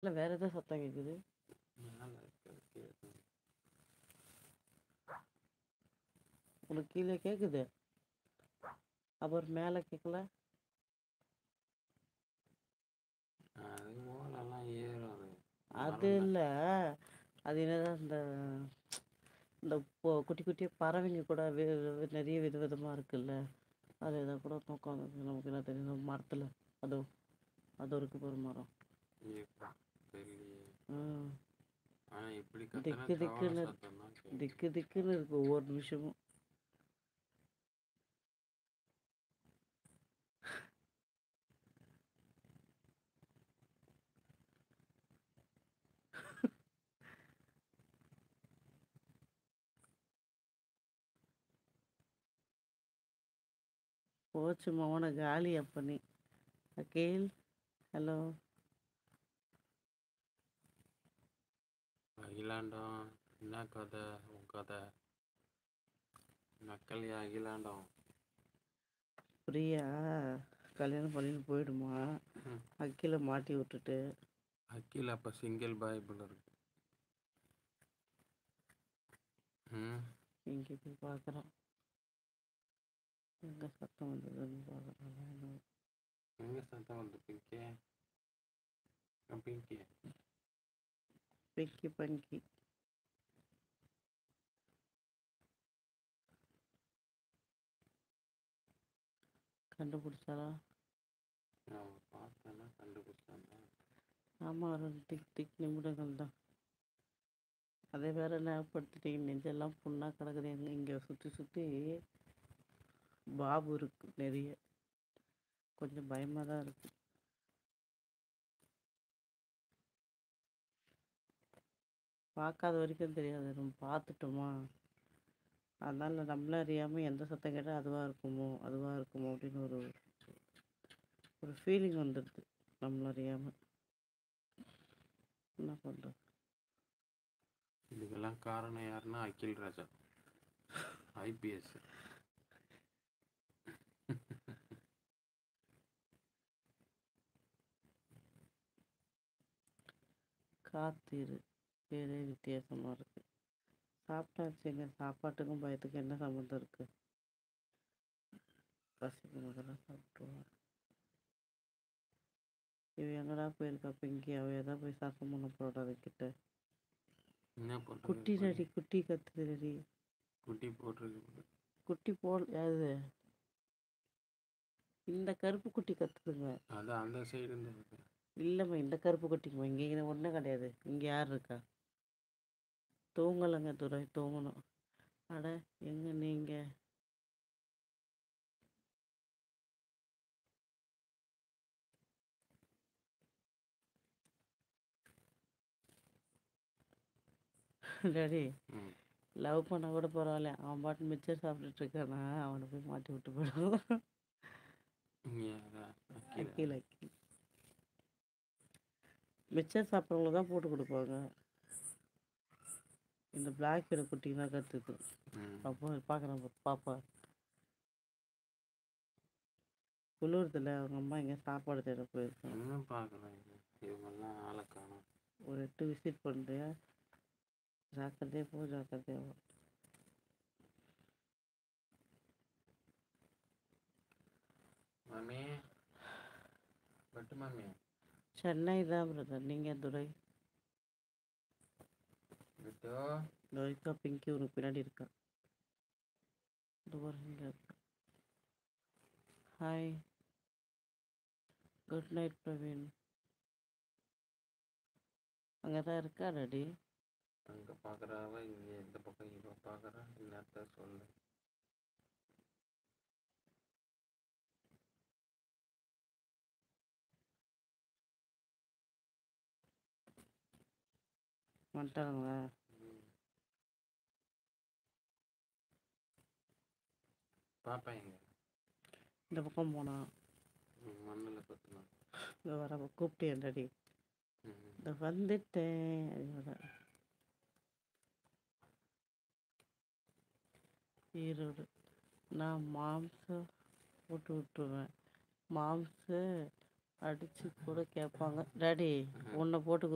இல்லை வேற ஏதோ சத்தம் கேட்குது. மேலே இருக்கிறது கேட்கும். உனக்கு கீழே கேட்குது, அப்புறம் மேலே கேட்கல. அது ஓலெல்லாம் ஏறும். அது அது மரம் தான். இல்லை, அது என்னதான் இந்த இந்த குட்டி குட்டி பறவைங்க கூட நிறைய விதவிதமாக இருக்குல்ல, அது எதை கூட உட்காந்து நமக்கு என்ன தெரியும் மரத்தில். அதோ அது இருக்கு ஒரு மரம். ஏப்பா தெரியலையே. ம். ஆனால் இப்படி கத்தினா திக்கு தவளை திக்குன்னு சத்தம் தான் கேட்கும். திக்கு திக்குன்னு இருக்கு ஒவ்வொரு நிமிஷமும். போச்சு மவன காலி அப்ப நீ. Akeal, hello. அகிலாண்டம் என்ன கதை உன் கதை? நக்கலையா அகிலாண்டம்? பிரியா கல்யாணம் பண்ணிட்டு போயிடுமா அக்கில மாட்டி விட்டுட்டு? அகில் அப்போ சிங்கிள் பாய் போல இருக்கு. இங்கே போய் பார்க்குறான், எங்கே சத்தம் வந்ததுன்னு பார்க்குறான். எங்கே சத்தம் வந்து பிங்கி? பிங்கி பிக்கி பங்கி. கண்டுபிடிச்சாரா? நான் பார்த்தேன்னா கண்டுபிடிச்சாங்க. ஆமாம், ஒரு டிக் டிக் நிமிடங்கள் தான். அதே வேற ஞாபகப்படுத்திட்டீங்க, நெஞ்செல்லாம் புண்ணாக கிடக்குது. எங்கே இங்கே சுற்றி சுற்றி பாபு இருக்கு நிறைய, கொஞ்சம் பயமாக தான் இருக்கு. பார்க்காத வரைக்கும் தெரியாது, நம்ம பார்த்துட்டோமா, அதனால் நம்மளே அறியாமல் எந்த சத்தம் கேட்டால் அதுவாக இருக்குமோ அதுவாக இருக்குமோ அப்படின்னு ஒரு ஃபீலிங் வந்துடுது நம்மள அறியாமல். என்ன பண்ணுறது? இதுக்கெல்லாம் காரணம் யாருன்னா அகில் ராஜா, ஐபிஎஸ். காத்திரு பேரே வித்தியாசமாக இருக்குது. சாப்பிட்டாச்சுங்க, சாப்பாட்டுக்கும் பயத்துக்கும் என்ன சம்மந்தம் இருக்குது? பசிக்கு முதல்ல சாப்பிட்டுருவான். இவ எங்கடா போயிருக்கா பிங்கி? அவ எதாவது போய் சத்தம் பண்ண போறா அதுக்கிட்ட. என்ன பண்ணுறது? குட்டி ரெடி, குட்டி கத்துது ரெடி. குட்டி போட்டிருக்கு. குட்டி போல் யாரு? இந்த கருப்பு குட்டி கத்துதுங்க. அதான் அந்த சைடு இருந்து. இல்லைம்மா, இந்த கருப்பு குட்டிங்கம்மா. இங்கே ஒன்றும் கிடையாது. இங்கே யார் இருக்கா? தூங்கலைங்க துரை, தூங்கணும். அட எங்க நீங்க? டாடி, லவ் பண்ண கூட பரவாயில்ல, அவன் பாட்டு மிச்சர் சாப்பிட்டுட்டு இருக்கானா, அவனை போய் மாட்டி விட்டு போயிடும். அக்கீல் அக்கீல் மிச்சர் சாப்பிட்றவங்கள தான் போட்டு கொடுப்பாங்க. இந்த பிளாக் பேர் குட்டி தான் கற்றுது. அப்போ பார்க்குறேன் பாப்பா. குளிர்தில் அவங்க அம்மா எங்கே சாப்பாடு தேட போயிருக்காங்க. இன்னும் பார்க்குறேன், இவங்கெல்லாம் ஆளை காணும். ஒரு 8 விசிட் பண்ணுறியா? ஜாக்கிரதையாக போ, ஜாக்கிரதையாக போ. மாமி பட்டு மாமி. சென்னை தான் பிரதர். நீங்கள் துரை? விட்டோ துரைக்கா பிங்கி உனக்கு பின்னாடி இருக்கா? இங்கே இருக்கா. Hi, good night Praveen. அங்கே தான் இருக்கா டாடி? அங்கே பார்க்குறாவ, இங்கே இந்த பக்கம் இவ பார்க்குறா. என்னத்த சொல்லு? வந்துட்டாங்களா? பாப்பா எங்க? இந்த பக்கம் போனா மண்ணில் பத்துனா. இந்த வர கூப்பிட்டேன் டாடி. இந்த வந்துட்டேன் அதோட. ஈரோடு. நான் மாம்சம் போட்டு விட்டுருவேன். மாம்சு அடிச்சு கூட கேட்பாங்க, டாடி உன்னை போட்டு